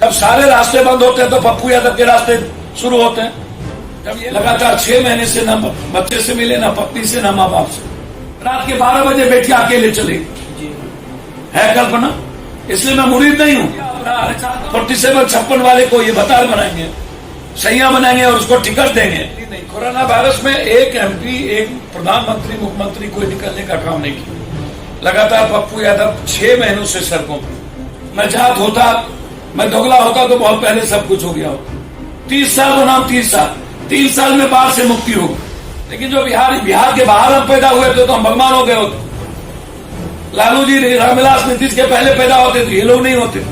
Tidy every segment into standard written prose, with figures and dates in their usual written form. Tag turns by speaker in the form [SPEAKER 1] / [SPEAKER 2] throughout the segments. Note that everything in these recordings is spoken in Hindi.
[SPEAKER 1] जब सारे रास्ते बंद होते हैं तो पप्पू यादव के रास्ते शुरू होते हैं। जब ये लगातार 6 महीने से न बच्चे से मिले, न पत्नी से, न माँ बाप से, रात के 12 बजे बेटी अकेले चली, है कल्पना? इसलिए मैं मुरीद नहीं हूँ। 4756 वाले को ये बतार बनाएंगे, सैया बनाएंगे और उसको टिकट देंगे। कोरोना वायरस में एक MP, एक प्रधानमंत्री, मुख्यमंत्री कोई निकलने का काम नहीं किया। लगातार पप्पू यादव 6 महीनों से सड़कों पर। मैं जात होता, मैं दोगला होता तो बहुत पहले सब कुछ हो गया होता। 30 साल का नाम 3 साल में बाढ़ से मुक्ति हो। लेकिन जो बिहार के बाहर हम पैदा हुए थे तो हम भगवान हो गए होते। लालू जी, रामविलास, नीतीश के पहले पैदा होते थे, ये लोग नहीं होते।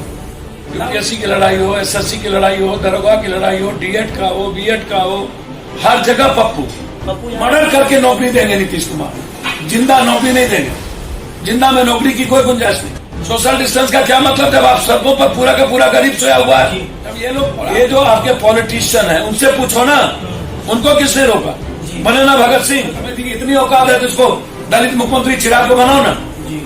[SPEAKER 1] UPSC की लड़ाई हो, SSC की लड़ाई हो, दरोगा की लड़ाई हो, D.Ed का हो, B.Ed का हो, हर जगह पप्पू मर्डर करके नौकरी देंगे नीतीश कुमार, जिंदा नौकरी नहीं देंगे। जिंदा में नौकरी की कोई गुंजाइश नहीं। सोशल डिस्टेंस का क्या मतलब जब आप सड़कों पर पूरा का पूरा गरीब सोया हुआ है? अब ये जो आपके पॉलिटिशियन है उनसे पूछो ना, उनको किसने रोका? बने ना भगत सिंह। इतनी औकात है तो इसको दलित मुख्यमंत्री चिराग को बनाओ ना,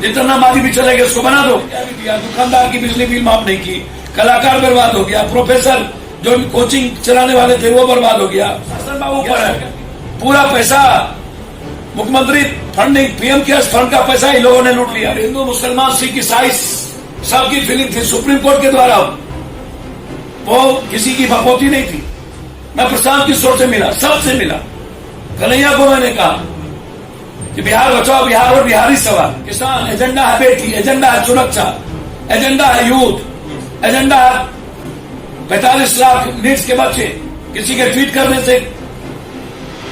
[SPEAKER 1] जितना मादी भी चलेगा उसको बना दो। दुकानदार की बिजली बिल माफ नहीं की, कलाकार बर्बाद हो गया, प्रोफेसर जो कोचिंग चलाने वाले थे वो बर्बाद हो गया। शासन बाबू पर है पूरा पैसा, मुख्यमंत्री फंडिंग, PM केयर्स फंड का पैसा ही लोगों ने लूट लिया। हिंदू, मुसलमान, सिख, ईसाई सबकी फीलिंग थी सुप्रीम कोर्ट के द्वारा, वो किसी की भपौती नहीं थी। मैं प्रशांत किशोर से मिला, सबसे मिला। कन्हैया को मैंने कहा कि बिहार बचाओ, बिहार और बिहारी सवाल। किसान एजेंडा है, बेटी एजेंडा है, सुरक्षा एजेंडा है, यूथ एजेंडा है, 45 लाख नीड्स के बच्चे। किसी के ट्वीट करने से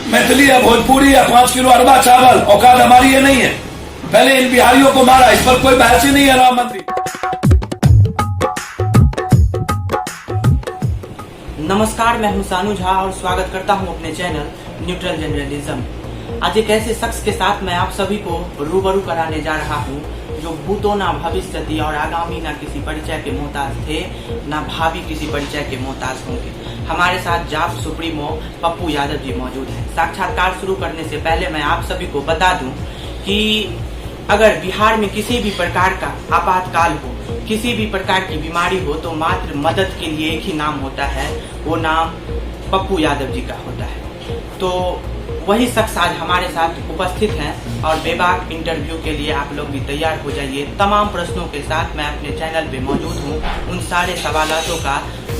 [SPEAKER 1] मैथिली या भोजपुरी या 5 किलो अरबा चावल औकात हमारी ये नहीं है। पहले इन बिहारियों को मारा, इस पर कोई बहस ही नहीं है। राम मंदिर।
[SPEAKER 2] नमस्कार, मैं हूं सानू झा और स्वागत करता हूं अपने चैनल न्यूट्रल जर्नलिज्म। आज एक ऐसे शख्स के साथ मैं आप सभी को रूबरू कराने जा रहा हूं जो भूतों ना भविष्य और आगामी ना किसी परिचय के मोहताज थे, ना भावी किसी परिचय के मोहताज होंगे। हमारे साथ जाप सुप्रीमो पप्पू यादव जी मौजूद हैं। साक्षात्कार शुरू करने से पहले मैं आप सभी को बता दूं कि अगर बिहार में किसी भी प्रकार का आपातकाल हो, किसी भी प्रकार की बीमारी हो, तो मात्र मदद के लिए एक ही नाम होता है, वो नाम पप्पू यादव जी का होता है। तो वही शख्स आज हमारे साथ उपस्थित हैं और बेबाक इंटरव्यू के लिए आप लोग भी तैयार हो जाइए। तमाम प्रश्नों के साथ मैं अपने चैनल पे मौजूद हूँ, उन सारे सवालों का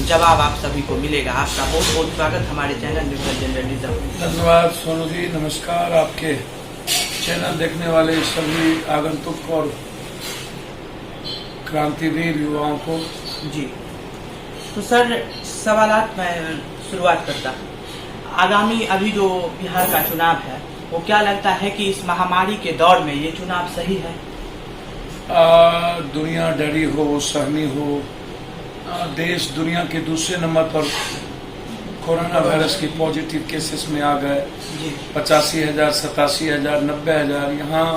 [SPEAKER 2] जवाब आप सभी को मिलेगा। आपका बहुत बहुत स्वागत हमारे चैनल न्यूट्रल जर्नलिज्म।
[SPEAKER 1] धन्यवाद सोनू जी, नमस्कार आपके चैनल देखने वाले सभी आगंतुक और क्रांतिवीर युवाओं को।
[SPEAKER 2] जी तो सर, सवालात मैं शुरुआत करता हूँ। आगामी अभी जो बिहार का चुनाव है, वो क्या लगता है कि इस महामारी के दौर में ये चुनाव सही है?
[SPEAKER 1] दुनिया डरी हो, सहमी हो, देश दुनिया के दूसरे नंबर पर कोरोना वायरस की पॉजिटिव केसेस में आ गए। 85,000, 87,000, 90,000। यहाँ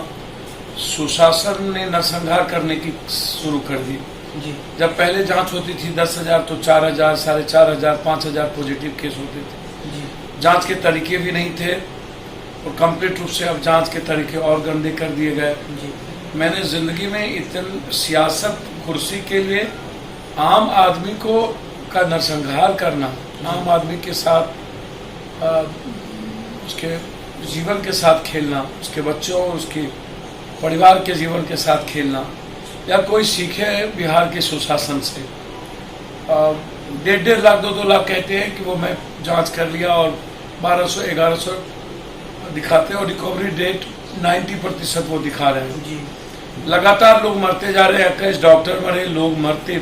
[SPEAKER 1] सुशासन ने नरसंहार करने की शुरू कर दी। जब पहले जांच होती थी 10,000 तो 4,000, 4,500, 5,000 पॉजिटिव केस होते थे। जांच के तरीके भी नहीं थे और कंप्लीट रूप से अब जांच के तरीके और गंदे कर दिए गए। मैंने जिंदगी में इतनी सियासत कुर्सी के लिए आम आदमी को का नरसंहार करना, आम आदमी के साथ उसके जीवन के साथ खेलना, उसके बच्चों और उसके परिवार के जीवन के साथ खेलना, या कोई सीखे बिहार के सुशासन से। 1.5 लाख 2 लाख कहते हैं कि वो मैं जांच कर लिया और 1200 1100 दिखाते हैं और रिकवरी रेट 90% वो दिखा रहे हैं। लगातार लोग मरते जा रहे हैं, 21 डॉक्टर मरे, लोग मरते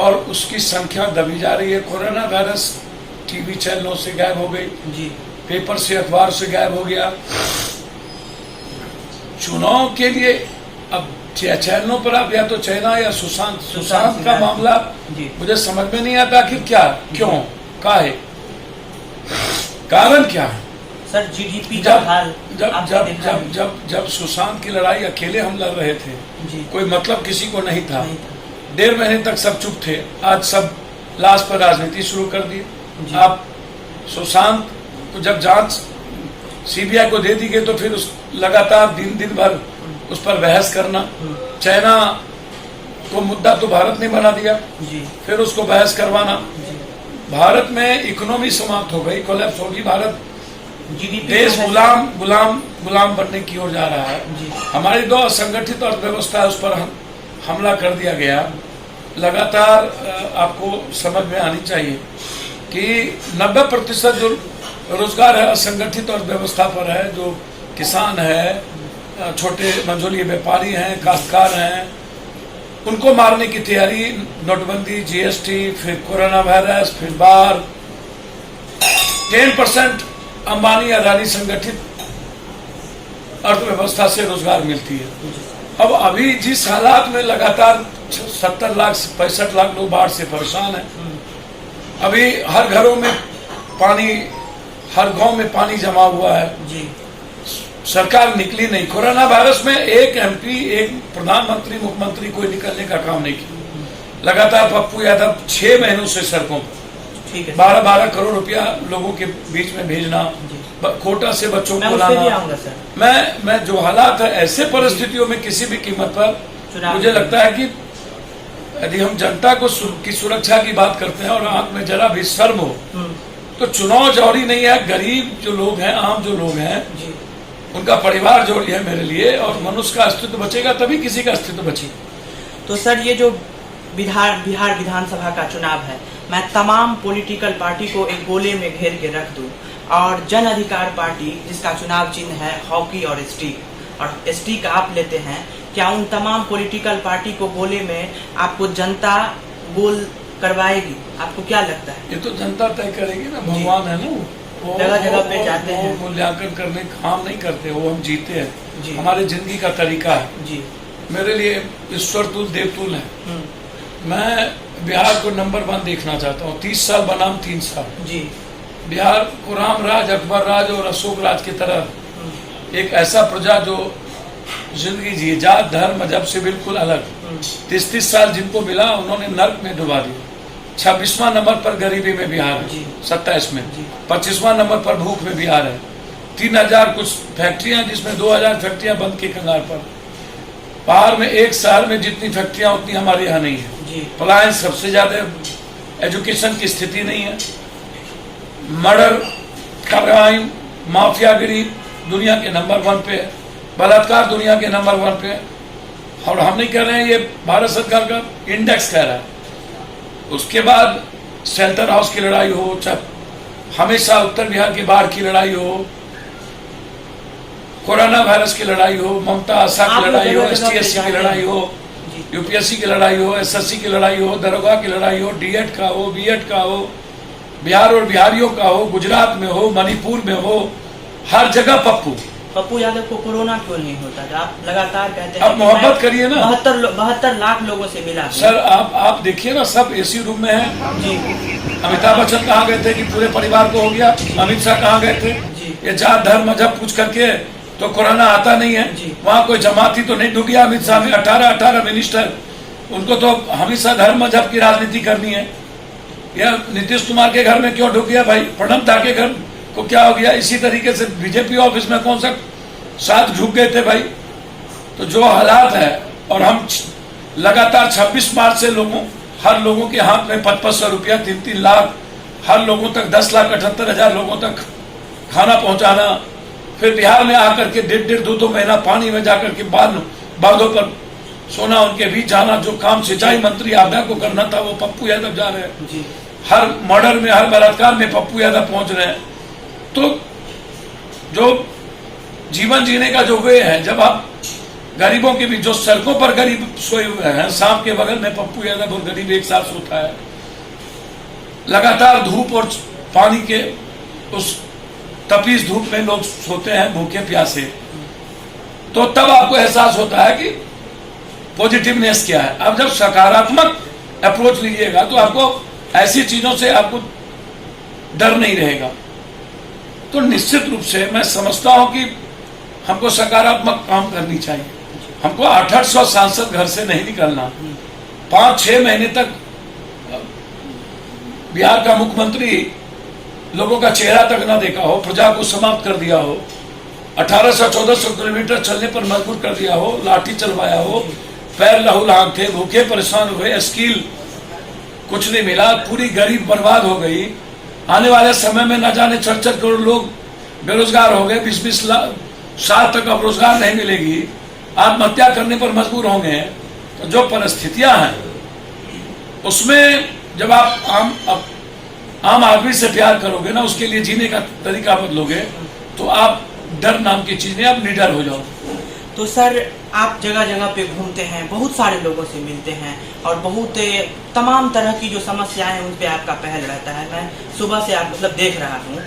[SPEAKER 1] और उसकी संख्या दबी जा रही है। कोरोना वायरस टीवी चैनलों से गायब हो गई, पेपर से, अखबार से गायब हो गया। चुनाव के लिए अब चैनलों पर आप या तो चाइना या सुशांत का मामला, मुझे समझ में नहीं आता कि क्या, क्यों, का है, कारण क्या है
[SPEAKER 2] सर? GDP का हाल
[SPEAKER 1] जब सुशांत की लड़ाई अकेले हम लड़ रहे थे, कोई मतलब किसी को नहीं था। 1.5 महीने तक सब चुप थे, आज सब लाश पर राजनीति शुरू कर दी। आप सुशांत को जब जांच CBI को दे दी गई तो फिर उस लगातार दिन भर उस पर बहस करना। चाइना को मुद्दा तो भारत ने बना दिया,
[SPEAKER 2] जी
[SPEAKER 1] फिर उसको बहस करवाना।
[SPEAKER 2] जी
[SPEAKER 1] भारत में इकोनॉमी समाप्त हो गई, कोलैप्स होगी। भारत
[SPEAKER 2] जीडीपी
[SPEAKER 1] देश गुलाम बनने की ओर जा रहा है।
[SPEAKER 2] जी
[SPEAKER 1] हमारी जो असंगठित अर्थव्यवस्था है उस पर हमला कर दिया गया। लगातार आपको समझ में आनी चाहिए कि 90% जो रोजगार है असंगठित अर्थव्यवस्था पर है। जो किसान है, छोटे मंझोली व्यापारी हैं, काश्तकार हैं, उनको मारने की तैयारी। नोटबंदी, जीएसटी, फिर कोरोना वायरस, फिर बाढ़। 10% अंबानी अदानी संगठित अर्थव्यवस्था से रोजगार मिलती है। अब अभी जिस हालात में लगातार 70 लाख 65 लाख लोग बाढ़ से परेशान हैं। अभी हर घरों में पानी, हर गांव में पानी जमा हुआ है।
[SPEAKER 2] जी
[SPEAKER 1] सरकार निकली नहीं। कोरोना वायरस में एक एमपी, एक प्रधानमंत्री, मुख्यमंत्री कोई निकलने का काम नहीं किया। लगातार पप्पू यादव 6 महीनों से सड़कों पर,
[SPEAKER 2] ठीक है।
[SPEAKER 1] 12-12 करोड़ रुपया लोगों के बीच में भेजना, कोटा से बच्चों को लाना। मैं जो हालात है, ऐसे परिस्थितियों में किसी भी कीमत पर मुझे लगता है कि यदि हम जनता को की सुरक्षा की बात करते हैं और आंख में जरा भी शर्म हो तो चुनाव जरूरी नहीं है। गरीब जो लोग हैं, आम जो लोग हैं, उनका परिवार जोड़ी है मेरे लिए। और मनुष्य का अस्तित्व बचेगा तभी किसी का अस्तित्व बचेगा।
[SPEAKER 2] तो सर, ये जो बिहार विधानसभा का चुनाव है, मैं तमाम पॉलिटिकल पार्टी को एक गोले में घेर के रख दूं और जन अधिकार पार्टी, जिसका चुनाव चिन्ह है हॉकी और स्टिक, और स्टिक आप लेते हैं, क्या उन तमाम पॉलिटिकल पार्टी को गोले में आपको जनता गोल करवाएगी? आपको क्या लगता है?
[SPEAKER 1] ये तो जनता तय करेगी ना। भगवान है ना, वो
[SPEAKER 2] जगह जगह पे जाते हैं,
[SPEAKER 1] मूल्यांकन करने काम नहीं करते, वो हम जीते हैं। हमारे जिंदगी का तरीका है।
[SPEAKER 2] जी
[SPEAKER 1] मेरे लिए ईश्वर तुल देवतुल है। मैं बिहार को नंबर 1 देखना चाहता हूँ। 30 साल बनाम 3 साल। जी बिहार को राम राज, अकबर राज और अशोक राज की तरह एक ऐसा प्रजा जो जिंदगी जिए, जात धर्म मजहब से बिल्कुल अलग। 30 साल जिनको मिला उन्होंने नर्क में डुबा दिया। 26वां नंबर पर गरीबी में बिहार है, 27 में। 25वां नंबर पर भूख में बिहार है। 3000 कुछ फैक्ट्रियां, जिसमें 2000 फैक्ट्रियां बंद की कंगाल पर। बाहर में एक शहर में जितनी फैक्ट्रियां उतनी हमारे यहाँ नहीं है। पलायन सबसे ज्यादा, एजुकेशन की स्थिति नहीं है, मर्डर, क्राइम, माफियागिरी दुनिया के नंबर 1 पे है, बलात्कार दुनिया के नंबर 1 पे है। और हम नहीं कह रहे हैं, ये भारत सरकार का इंडेक्स कह रहा है। उसके बाद शेल्टर हाउस की लड़ाई हो, चाहे हमेशा उत्तर बिहार की बाढ़ की लड़ाई हो, कोरोना वायरस की लड़ाई हो, ममता आशा की लड़ाई हो, ST/SC की लड़ाई हो, UPSC की लड़ाई हो, SSC की लड़ाई हो, दरोगा की लड़ाई हो, DED का हो, BED का हो, बिहार और बिहारियों का हो, गुजरात में हो, मणिपुर में हो, हर जगह पप्पू
[SPEAKER 2] यादव को कोरोना क्यों नहीं होता? आप लगातार कहते हैं।
[SPEAKER 1] आप मोहब्बत करिए ना।
[SPEAKER 2] 72 लाख लोगों से मिला।
[SPEAKER 1] सर आप देखिए ना, सब AC रूम में है।
[SPEAKER 2] जी
[SPEAKER 1] अमिताभ बच्चन कहाँ गए थे कि पूरे परिवार को हो गया? अमित शाह कहाँ गए थे? ये जात धर्म मजहब पूछ करके तो कोरोना आता नहीं है। वहाँ कोई जमाती तो नहीं ढुक गया? अमित शाह में 18 मिनिस्टर, उनको तो हमेशा धर्म मजहब की राजनीति करनी है। या नीतीश कुमार के घर में क्यों ढुक गया भाई? प्रणब दा के घर को क्या हो गया? इसी तरीके से बीजेपी ऑफिस में कौन सा साथ झुक गए थे भाई? तो जो हालात है, और हम लगातार 26 मार्च से हर लोगों के हाथ में 500 रुपया, 3 लाख, हर लोगों तक 10,78,000 लोगों तक खाना पहुंचाना। फिर बिहार में आकर के 1.5-2 महीना पानी में जाकर के बांधों पर सोना, उनके बीच जाना। जो काम सिंचाई मंत्री आभा को करना था वो पप्पू यादव जा रहे हैं। हर मर्डर में, हर बलात्कार में पप्पू यादव पहुंच रहे हैं। तो जो जीवन जीने का जो वे है, जब आप गरीबों के भी, जो सड़कों पर गरीब सोए हुए हैं, सांप के बगल में पप्पू यादव और गरीब एक साथ सोता है। लगातार धूप और पानी के उस तपीस धूप में लोग सोते हैं भूखे प्यासे। तो तब आपको एहसास होता है कि पॉजिटिवनेस क्या है। अब जब सकारात्मक अप्रोच लीजिएगा तो आपको ऐसी चीजों से आपको डर नहीं रहेगा। तो निश्चित रूप से मैं समझता हूं कि हमको सकारात्मक काम करनी चाहिए। हमको 800 सांसद घर से नहीं निकलना। 5-6 महीने तक बिहार का मुख्यमंत्री लोगों का चेहरा तक ना देखा हो, प्रजा को समाप्त कर दिया हो, 1800-1400 किलोमीटर चलने पर मजबूर कर दिया हो, लाठी चलवाया हो, पैर लहूलुहान थे, भूखे परेशान हुए, स्किल कुछ नहीं मिला, पूरी गरीब बर्बाद हो गई। आने वाले समय में न जाने 6-6 करोड़ लोग बेरोजगार हो गए, 20-20 साल तक अब रोजगार नहीं मिलेगी, आत्महत्या करने पर मजबूर होंगे। तो जो परिस्थितियां हैं उसमें जब आप आम आदमी से प्यार करोगे ना, उसके लिए जीने का तरीका बदलोगे, तो आप डर नाम की चीज नहीं, आप निडर हो जाओ।
[SPEAKER 2] तो सर आप जगह जगह पे घूमते हैं, बहुत सारे लोगों से मिलते हैं और बहुत तमाम तरह की जो समस्याएं हैं उन पे आपका पहल रहता है। मैं सुबह से आप मतलब देख रहा हूँ।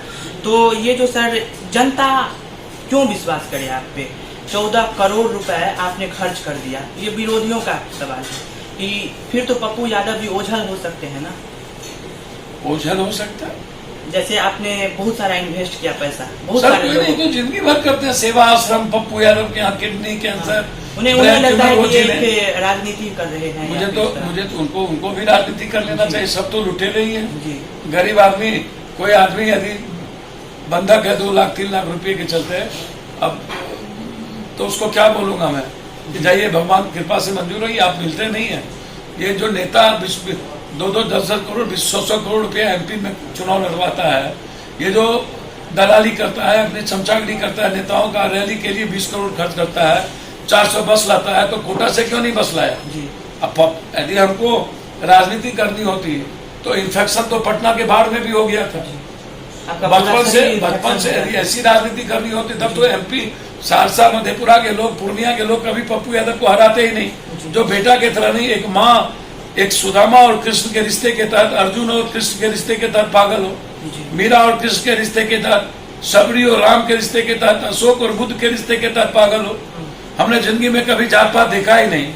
[SPEAKER 2] तो ये जो सर जनता क्यों विश्वास करे आप पे? 14 करोड़ रुपए आपने खर्च कर दिया, ये विरोधियों का सवाल है कि फिर तो पप्पू यादव भी ओझल हो सकते हैं ना?
[SPEAKER 1] ओझल हो सकता है,
[SPEAKER 2] जैसे आपने बहुत सारा इन्वेस्ट किया पैसा, बहुत
[SPEAKER 1] सर
[SPEAKER 2] सारे
[SPEAKER 1] कोई नहीं, तो जिंदगी भर करते हैं सेवा आश्रम। पप्पू यादव के यहाँ किडनी कैंसर,
[SPEAKER 2] उन्हें लगता है कि ये राजनीति कर रहे हैं।
[SPEAKER 1] मुझे तो उनको भी राजनीति कर लेना चाहिए। सब तो लुटेरे ही हैं
[SPEAKER 2] जी।
[SPEAKER 1] गरीब आदमी, कोई आदमी यदि बंधक है 2 लाख 3 लाख रुपए के चलते, अब तो उसको क्या बोलूंगा मैं कि जाइए भगवान कृपा से मंजूर हुई, आप मिलते नहीं है। ये जो नेता 2-2 10-10 करोड़ 100-100 करोड़ रुपया एमपी में चुनाव लड़वाता है, ये जो दलाली करता है, अपनी चमचागिरी करता है, नेताओं का रैली के लिए 20 करोड़ खर्च करता है, 400 बस लाता है, तो कोटा से क्यों नहीं बस लाया? अब यदि हमको राजनीति करनी होती तो इन्फेक्शन तो पटना के बाढ़ में भी हो गया था। बचपन से यदि ऐसी राजनीति करनी होती तब तो एमपी सहरसा मधेपुरा के लोग, पूर्णिया के लोग कभी पप्पू यादव को हराते ही नहीं। जो बेटा के तरह नहीं, एक माँ, एक सुदामा और कृष्ण के रिश्ते के तहत, अर्जुन और कृष्ण के रिश्ते के तहत पागल हो, मीरा और कृष्ण के रिश्ते के तहत, सबरी और राम के रिश्ते के तहत, अशोक और बुद्ध के रिश्ते के तहत पागल हो। हमने जिंदगी में कभी जात पात देखा ही नहीं।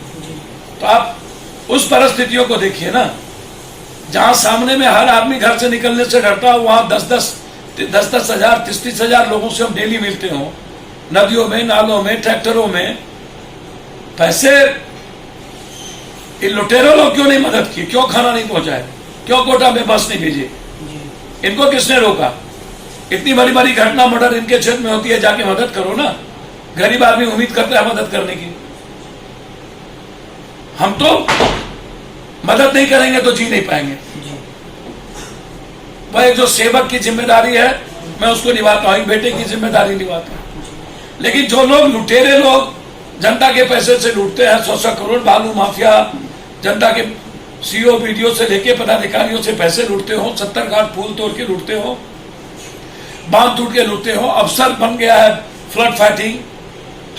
[SPEAKER 1] तो आप उस परिस्थितियों को देखिए ना, जहां सामने में हर आदमी घर से निकलने से डरता हो, वहां 10-10 हजार 30-30 हजार लोगों से हम डेली मिलते हो, नदियों में, नालों में, ट्रैक्टरों में। पैसे इन लुटेरों लोग क्यों नहीं मदद की? क्यों खाना नहीं पहुंचाए? क्यों कोटा में बस नहीं भेजे? इनको किसने रोका? इतनी बड़ी बड़ी घटना मर्डर इनके क्षेत्र में होती है, जाके मदद करो ना। गरीब आदमी उम्मीद करता है मदद करने की। हम तो मदद नहीं करेंगे तो जी नहीं पाएंगे। वह एक जो सेवक की जिम्मेदारी है, मैं उसको निभाता हूं, बेटे की जिम्मेदारी निभाता हूं। लेकिन जो लोग लुटेरे लोग जनता के पैसे से लूटते हैं, 100 करोड़ बालू माफिया, जनता के सीओ बीडीओ से लेके पदाधिकारियों से पैसे लूटते हो, 70 घाट पुल तोड़ के लूटते हो, बांध टूट के लूटते हो। अवसर बन गया है फ्लड फाइटिंग,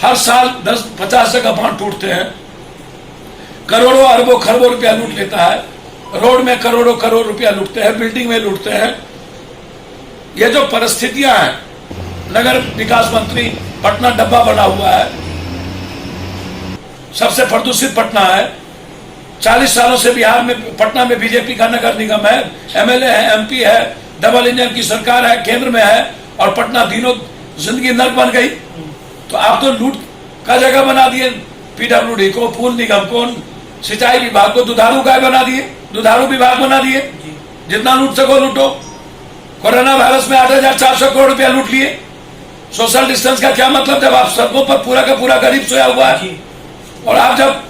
[SPEAKER 1] हर साल 10-50 जगह बांध टूटते हैं, करोड़ों अरबों खरबों रुपया लूट लेता है, रोड में करोड़ों करोड़ रुपया लूटते हैं, बिल्डिंग में लूटते हैं। ये जो परिस्थितियां हैं, नगर विकास मंत्री, पटना डब्बा बना हुआ है, सबसे प्रदूषित पटना है। 40 सालों से बिहार में, पटना में बीजेपी का नगर निगम है, एमएलए है, एमपी है, डबल इंजन की सरकार है, केंद्र में है, और पटना दिनों जिंदगी नर्क बन गई। तो आप तो लूट का जगह बना दिए पीडब्ल्यूडी को, पूल निगम को, सिंचाई विभाग को दुधारू गाय बना दिए, दुधारू विभाग बना दिए। जितना लूट सको लूटो। कोरोना वायरस में 8,400 करोड़ रुपया लूट लिए। सोशल डिस्टेंस का क्या मतलब जब आप सड़कों पर पूरा का पूरा गरीब सोया हुआ है, और आप जब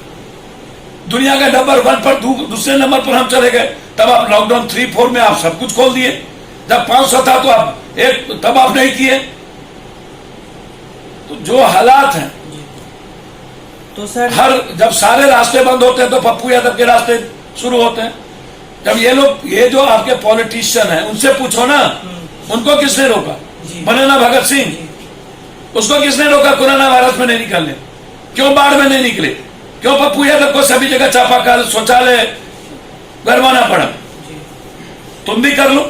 [SPEAKER 1] दुनिया के नंबर 1 पर दूसरे नंबर पर हम चले गए, तब आप लॉकडाउन 3-4 में आप सब कुछ खोल दिए। जब 500 था तो आप तब आप नहीं किए। तो जो हालात हैं,
[SPEAKER 2] तो सर
[SPEAKER 1] जब सारे रास्ते बंद होते हैं तो पप्पू यादव के रास्ते शुरू होते हैं। जब ये जो आपके पॉलिटिशियन हैं, उनसे पूछो ना, उनको किसने रोका? बनेना भगत सिंह, उसको किसने रोका कोरोना वायरस में नहीं निकलने? क्यों बाढ़ में नहीं निकले? क्यों पप्पू यादव को सभी जगह चापाकल, शौचालय गरवाना पड़ा? तुम भी कर लो।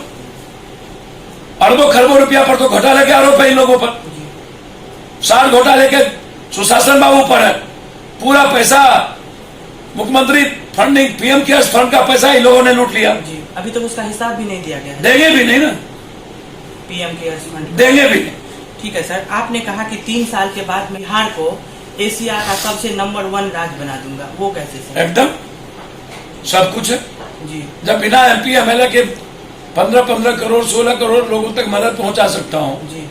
[SPEAKER 1] अरबों खरबों रुपया पर तो घोटाले के आरोप है इन लोगों पर। 60 घोटाले के सुशासन बाबू पर है। पूरा पैसा मुख्यमंत्री फंडिंग, पीएम केयर्स फंड का पैसा इन लोगों ने लूट लिया।
[SPEAKER 2] अभी तो उसका हिसाब भी नहीं दिया गया।
[SPEAKER 1] देंगे भी नहीं ना,
[SPEAKER 2] पीएम केयर्स फंड
[SPEAKER 1] देंगे भी नहीं।
[SPEAKER 2] ठीक है सर, आपने कहा कि 3 साल के बाद बिहार को एशिया का सबसे नंबर 1 राज्य बना दूंगा, वो कैसे सर?
[SPEAKER 1] एकदम सब कुछ है
[SPEAKER 2] जी।
[SPEAKER 1] जब बिना एमपी एमएलए के 15-15 करोड़ 16 करोड़ लोगों तक मदद पहुंचा सकता हूं
[SPEAKER 2] जी।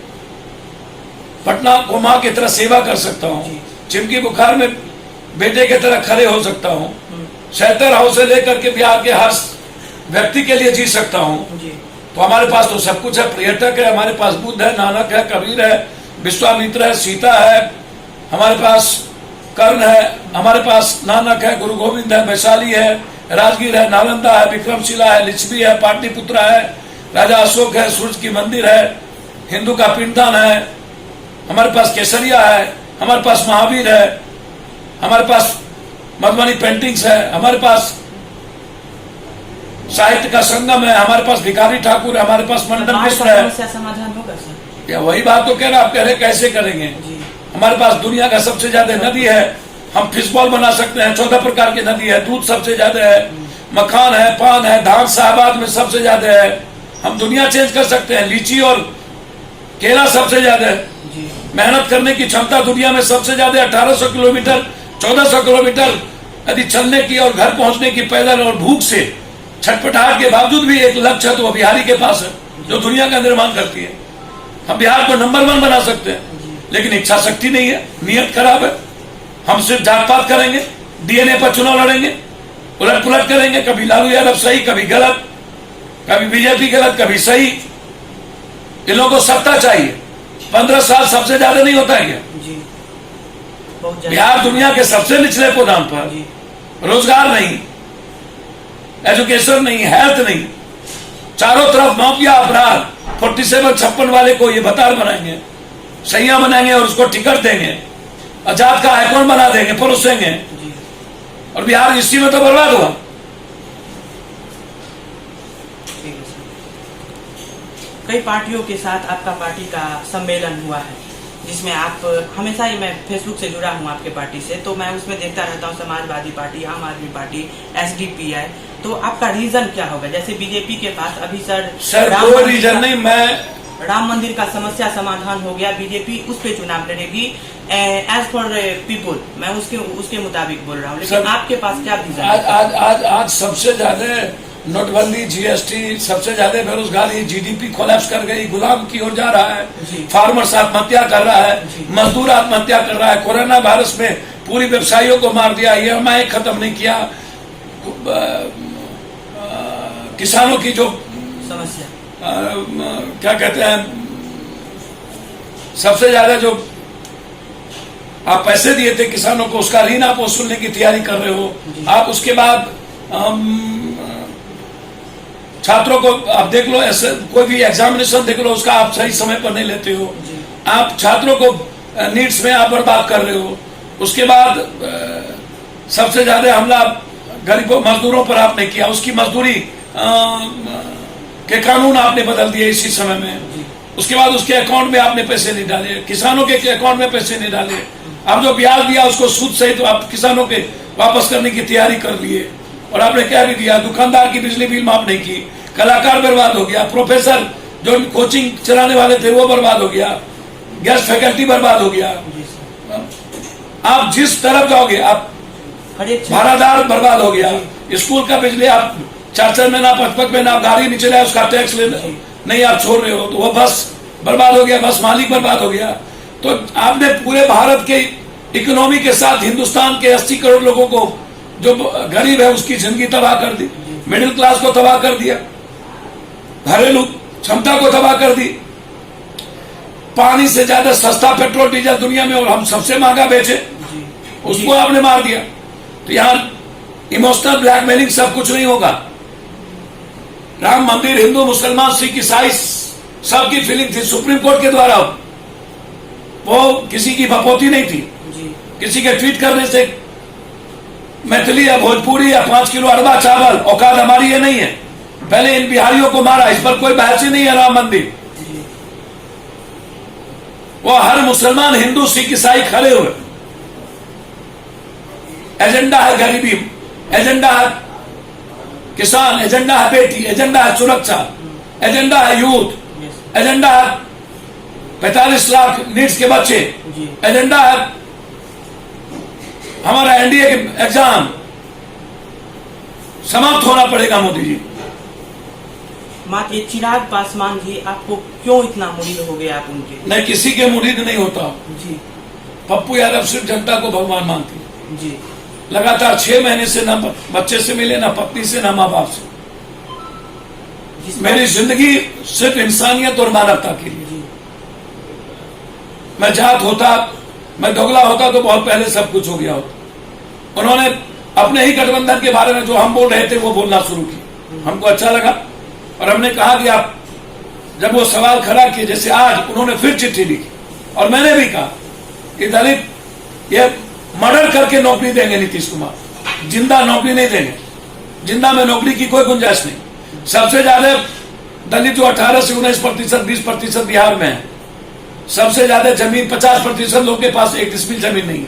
[SPEAKER 1] पटना को मां की तरह सेवा कर सकता हूं। चिमकी बुखार में बेटे की तरह खड़े हो सकता हूँ, शेल्टर हाउस से लेकर के बिहार के हर व्यक्ति के लिए जी सकता हूँ। तो हमारे पास तो सब कुछ है। पर्यटक है, हमारे पास बुद्ध है, नानक है, कबीर है, विश्वामित्र है, सीता है, हमारे पास कर्ण है, हमारे पास नानक है, गुरु गोविंद है, वैशाली है, राजगीर है, नालंदा है, विक्रमशिला है, लिच्छवी है, पाटलिपुत्रा है, राजा अशोक है, सूर्य की मंदिर है, हिंदू का पिंडदान है, हमारे पास केसरिया है, हमारे पास महावीर है, हमारे पास मधुबनी पेंटिंग्स है, हमारे पास साहित्य का संगम है, हमारे पास भिखारी ठाकुर है, हमारे पास मंडन मिश्र है।
[SPEAKER 2] समाधान होगा सर?
[SPEAKER 1] या वही बात तो कह रहे, आप कह रहे कैसे करेंगे? हमारे पास दुनिया का सबसे ज्यादा नदी है, हम फिशबॉल बना सकते हैं, 14 प्रकार की नदी है, दूध सबसे ज्यादा है, मखान है, पान है, धान शाहबाद में सबसे ज्यादा है, हम दुनिया चेंज कर सकते हैं। लीची और केला सबसे ज्यादा है, मेहनत करने की क्षमता दुनिया में सबसे ज्यादा 1800 किलोमीटर 1400 किलोमीटर यदि चलने की और घर पहुंचने की पैदल और भूख से छटपटाहट के बावजूद भी एक लक्ष्य तो बिहारी के पास है जो दुनिया का निर्माण करती है। हम बिहार को नंबर 1 बना सकते हैं, लेकिन इच्छा शक्ति नहीं है, नियत खराब है। हम सिर्फ जात पात करेंगे, डीएनए पर चुनाव लड़ेंगे, उलट पुलट करेंगे, कभी लालू यादव सही, कभी गलत, कभी बीजेपी गलत, कभी सही। इन लोगों को सत्ता चाहिए। 15 साल सबसे ज्यादा नहीं होता है क्या? बिहार दुनिया के सबसे निचले गोदाम पर, रोजगार नहीं, एजुकेशन नहीं, हेल्थ नहीं, चारों तरफ माफिया अपराध। 47-56 वाले को ये बतार बनाएंगे, सैया बनाएंगे और उसको टिकट देंगे, आजाद का आइकॉन बना देंगे, परोसेंगे, और बिहार इसी में तो बर्बाद हुआ।
[SPEAKER 2] कई पार्टियों के साथ आपका पार्टी का सम्मेलन हुआ है, जिसमें आप हमेशा ही, मैं फेसबुक से जुड़ा हूं आपके पार्टी से, तो मैं उसमें देखता रहता हूं समाजवादी पार्टी, आम आदमी पार्टी, एसडीपीआई। तो आपका रीजन क्या होगा? जैसे बीजेपी के पास अभी सर
[SPEAKER 1] कोई रीजन नहीं, मैं
[SPEAKER 2] राम मंदिर का समस्या समाधान हो गया, बीजेपी उस पे चुनाव लड़ेगी एज फॉर पीपुल, मैं उसके मुताबिक बोल रहा हूँ, लेकिन आपके पास क्या रीजन?
[SPEAKER 1] आज सबसे ज्यादा नोटबंदी, जीएसटी, सबसे ज्यादा बेरोजगारी, जीडीपी कोलैप्स कर गई, गुलाम की ओर जा रहा है, फार्मर्स आत्महत्या कर रहा है, मजदूर आत्महत्या कर रहा है, कोरोना वायरस में पूरी व्यवसायियों को मार दिया, ईएमआई खत्म नहीं किया, किसानों की जो
[SPEAKER 2] समस्या
[SPEAKER 1] क्या कहते हैं, सबसे ज्यादा जो आप पैसे दिए थे किसानों को, उसका ऋण आप वसूलने की तैयारी कर रहे हो। आप उसके बाद छात्रों को आप देख लो, ऐसे कोई भी एग्जामिनेशन देख लो, उसका आप सही समय पर नहीं लेते हो। आप छात्रों को नीड्स में आप बर्बाद कर रहे हो। उसके बाद सबसे ज्यादा हमला गरीबों मजदूरों पर आपने किया, उसकी मजदूरी के कानून आपने बदल दिए इसी समय में। उसके बाद उसके अकाउंट में आपने पैसे नहीं डाले, किसानों के अकाउंट में पैसे नहीं डाले। आप जो ब्याज दिया उसको सूद सहित तो आप किसानों के वापस करने की तैयारी कर लिए, और आपने क्या भी दिया, दुकानदार की बिजली बिल माफ नहीं की, कलाकार बर्बाद हो गया, प्रोफेसर जो कोचिंग चलाने वाले थे वो बर्बाद हो गया, गेस्ट फैकल्टी बर्बाद हो गया। आप जिस तरफ जाओगे आप भाड़ादार बर्बाद हो गया, स्कूल का बिजली आप 4 महीना 5 महीना आप गाड़ी नहीं चलाए उसका टैक्स नहीं आप छोड़ रहे हो, तो वो बस बर्बाद हो गया, बस मालिक बर्बाद हो गया। तो आपने पूरे भारत के इकोनॉमी के साथ हिंदुस्तान के 80 करोड़ लोगों को, जो गरीब है उसकी जिंदगी तबाह कर दी, मिडिल क्लास को तबाह कर दिया, घरेलू क्षमता को तबाह कर दी। पानी से ज्यादा सस्ता पेट्रोल डीजल दुनिया में और हम सबसे महंगा बेचे, उसको आपने मार दिया। तो यहाँ इमोशनल ब्लैकमेलिंग सब कुछ नहीं होगा। राम मंदिर, हिंदू मुसलमान सिख ईसाई सबकी फीलिंग थी, सुप्रीम कोर्ट के द्वारा वो किसी की बपोती नहीं थी। किसी के ट्वीट करने से मैथिली या भोजपुरी या 5 किलो अरबा चावल औकात हमारी ये नहीं है। पहले इन बिहारियों को मारा, इस पर कोई बहस ही नहीं है। राम मंदिर वो हर मुसलमान हिंदू सिख ईसाई खड़े हुए, एजेंडा है गरीबी, एजेंडा है किसान, एजेंडा है बेटी, एजेंडा है सुरक्षा, एजेंडा है यूथ, एजेंडा है 45 लाख नीड्स के बच्चे, एजेंडा है हमारा एनडीए के एग्जाम समाप्त होना पड़ेगा। मोदी जी
[SPEAKER 2] मात्र ये चिराग पासवान जी आपको क्यों इतना मुरीद हो गया? आप उनके?
[SPEAKER 1] मैं किसी के मुरीद नहीं होता।
[SPEAKER 2] जी।
[SPEAKER 1] पप्पू यादव सिर्फ जनता को भगवान मानती है।
[SPEAKER 2] जी।
[SPEAKER 1] लगातार 6 महीने से ना बच्चे से मिले, ना पत्नी से, ना माँ बाप से। मेरी जिंदगी सिर्फ इंसानियत और मानवता के लिए। मैं जात होता, मैं दोगला होता तो बहुत पहले सब कुछ हो गया होता। उन्होंने अपने ही गठबंधन के बारे में जो हम बोल रहे थे वो बोलना शुरू किया। हमको अच्छा लगा और हमने कहा कि आप जब वो सवाल खड़ा किए, जैसे आज उन्होंने फिर चिट्ठी लिखी और मैंने भी कहा कि दलित ये मर्डर करके नौकरी देंगे नीतीश कुमार, जिंदा नौकरी नहीं देंगे। जिंदा में नौकरी की कोई गुंजाइश नहीं। सबसे ज्यादा दलित जो 18 से 19%, 20% बिहार में है। सबसे ज्यादा जमीन 50% लोगों के पास 1 डिसमिल जमीन नहीं है।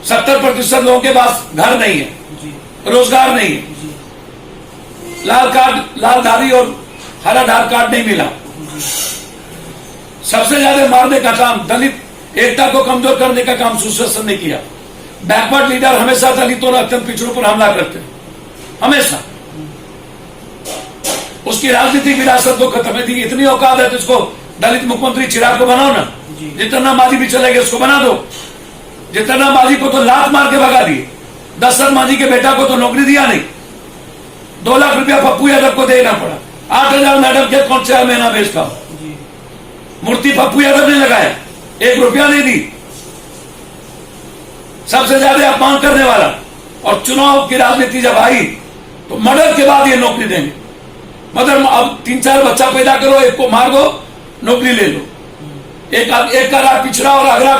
[SPEAKER 1] 70% लोगों के पास घर नहीं है, रोजगार नहीं है। लाल धारी और हरा धार कार्ड नहीं मिला। सबसे ज्यादा मारने का काम, दलित एकता को कमजोर करने का काम सुशासन ने किया। बैकवर्ड लीडर हमेशा दलितों और अत्यंत पिछड़ों पर हमला करते हैं, हमेशा। उसकी राजनीतिक विरासत को खत्म है। इतनी औकात है तो इसको दलित मुख्यमंत्री चिराग को बनाओ ना। जितना मांझी भी चलेगा उसको बना दो। जितना मांझी को तो लात मार के भगा दिए, दशरथ मांझी के बेटा को तो नौकरी दिया नहीं। 2 लाख रुपया पप्पू यादव को देना पड़ा। 8,000 मैडम के कौन से महीना बेचता मूर्ति पप्पू यादव ने लगाया, 1 रुपया नहीं दी। सबसे ज्यादा अपमान करने वाला। और चुनाव की राजनीति जब आई तो मर्डर के बाद ये नौकरी देंगे। मतलब अब 3-4 बच्चा पैदा करो, एक को मार दो, नौकरी ले लो। एक का रात पिछड़ा और अगला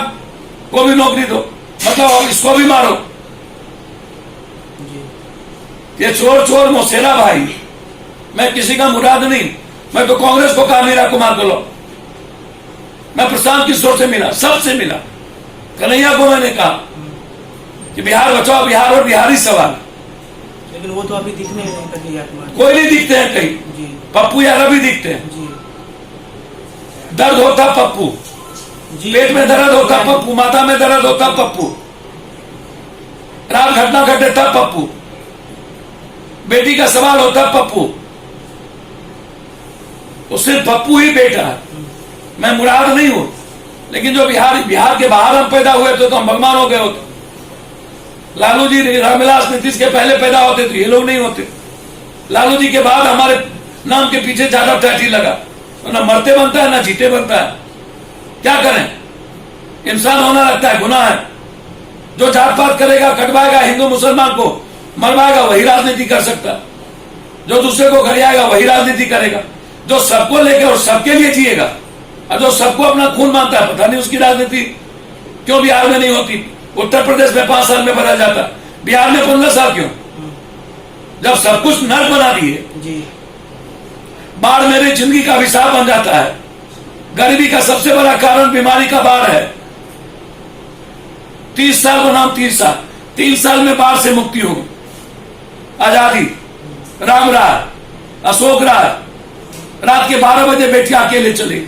[SPEAKER 1] को भी नौकरी दो, मतलब इसको भी मारो। ये चोर मौसेरा भाई। मैं किसी का मुराद नहीं। मैं तो कांग्रेस को कहा मीरा कुमार को लो। मैं प्रशांत किशोर से मिला, सबसे मिला। कन्हैया को मैंने कहा कि बिहार बचाओ, बिहार और बिहारी सवाल।
[SPEAKER 2] लेकिन वो तो अभी दिखने नहीं, कन्हैया कुमार
[SPEAKER 1] कोई नहीं दिखते हैं कहीं। पप्पू यादव भी दिखते हैं। दर्द होता पप्पू, पेट में दर्द होता पप्पू, माथा में दर्द होता पप्पू, रात घटना घटे तब पप्पू, बेटी का सवाल होता पप्पू। तो सिर्फ पप्पू ही बेटा है। मैं मुराद नहीं हूं। लेकिन जो बिहार के बाहर हम पैदा हुए थे तो हम भगवान हो गए होते। लालू जी, रामविलास, नीतीश के पहले पैदा होते थे, ये लोग नहीं होते। लालू जी के बाद हमारे नाम के पीछे ज्यादा टैटी लगा। तो ना मरते बनता है ना जीते बनता है। क्या करें? इंसान होना लगता है, गुनाह है। जो जात पात करेगा, कटवाएगा हिंदू मुसलमान को, मरवाएगा, वही राजनीति कर सकता है। जो दूसरे को गरियाएगा वही राजनीति करेगा। जो सबको लेकर और सबके लिए जिएगा और जो सबको अपना खून मानता है, पता नहीं उसकी राजनीति क्यों बिहार में नहीं होती। उत्तर प्रदेश में 5 साल में बदल जाता, बिहार में 15 साल क्यों? जब सब कुछ नर्क बना दिए। बाढ़ मेरी जिंदगी का अभिशाप बन जाता है। गरीबी का सबसे बड़ा कारण बीमारी का बाढ़ है। 30 साल का नाम 30 साल, 3 साल में बाढ़ से मुक्ति होगी। आजादी, राम राय, अशोक राय, रात के 12 बजे बैठिए अकेले चले।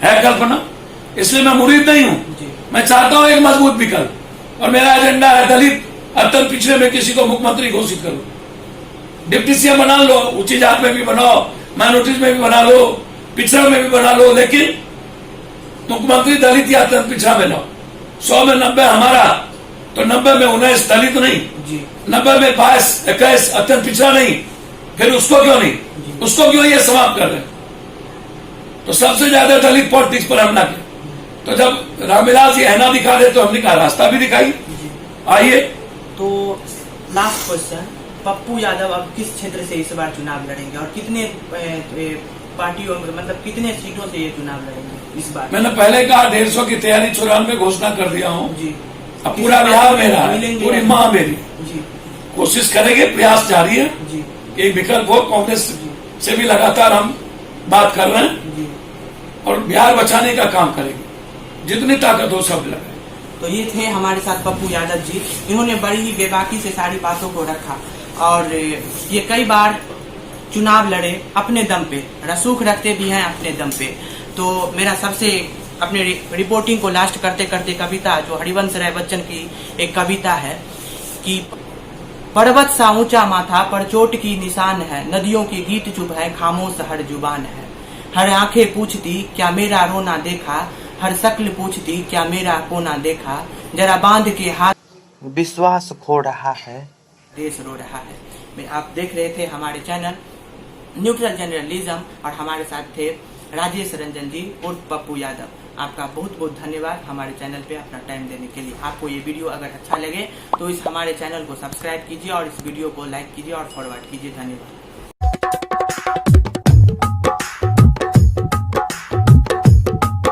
[SPEAKER 1] है कल्पना? इसलिए मैं मुरीद नहीं हूं। मैं चाहता हूं एक मजबूत विकल्प और मेरा एजेंडा है दलित अत्यंत पिछड़े में किसी को मुख्यमंत्री घोषित करो। डिप्टी सीएम बना लो, ऊंची जात में भी बनाओ, माइनॉरिटीज में भी बना लो, पिछड़ा में भी बना लो, लेकिन मुख्यमंत्री दलित या अत्यंत पिछड़ा में लाओ। 100 में 90 हमारा, तो 90 में 19 दलित नहीं, 90 में 22, 21 अत्यंत पिछड़ा नहीं। फिर उसको क्यों नहीं? उसको क्यों ये समाप्त कर रहे? तो सबसे ज्यादा दलित पॉलिटिक्स पर हमला किया। तो जब रामविलास जी ऐना दिखा दे तो हमने कहा रास्ता भी दिखाई। आइए।
[SPEAKER 2] तो लास्ट क्वेश्चन, पप्पू यादव अब किस क्षेत्र से इस बार चुनाव लड़ेंगे और कितने पार्टियों, मतलब कितने सीटों से ये चुनाव लड़ेंगे इस बार?
[SPEAKER 1] मैंने पहले कहा 150 की तैयारी 94 घोषणा कर दिया हूँ। अब पूरा बिहार मेरा है, पूरी माँ मेरी। कोशिश करेंगे, प्रयास जारी है कि एक विकल्प हो। कांग्रेस से भी लगातार हम बात कर रहे हैं और बिहार बचाने का काम करेंगे। जितनी ताकत हो सब लगे।
[SPEAKER 2] तो ये थे हमारे साथ पप्पू यादव जी। इन्होंने बड़ी ही बेबाकी से सारी बातों को रखा और ये कई बार चुनाव लड़े अपने दम पे, रसूख रखते भी हैं अपने दम पे। तो मेरा सबसे अपने रिपोर्टिंग को लास्ट करते करते कविता जो हरिवंश राय बच्चन की एक कविता है कि पर्वत सा ऊंचा माथा पर चोट की निशान है, नदियों की गीत चुप है, खामोश हर जुबान है। हर आंखें पूछती क्या मेरा रोना देखा, हर शक्ल पूछती क्या मेरा कोना देखा, जरा बांध के हाथ विश्वास खो रहा है, देश रो रहा है। आप देख रहे थे हमारे चैनल न्यूट्रल जर्नलिज्म और हमारे साथ थे राजेश रंजन जी और पप्पू यादव। आपका बहुत बहुत धन्यवाद हमारे चैनल पे अपना टाइम देने के लिए। आपको ये वीडियो अगर अच्छा लगे तो इस हमारे चैनल को सब्सक्राइब कीजिए और इस वीडियो को लाइक कीजिए और फॉरवर्ड कीजिए। धन्यवाद।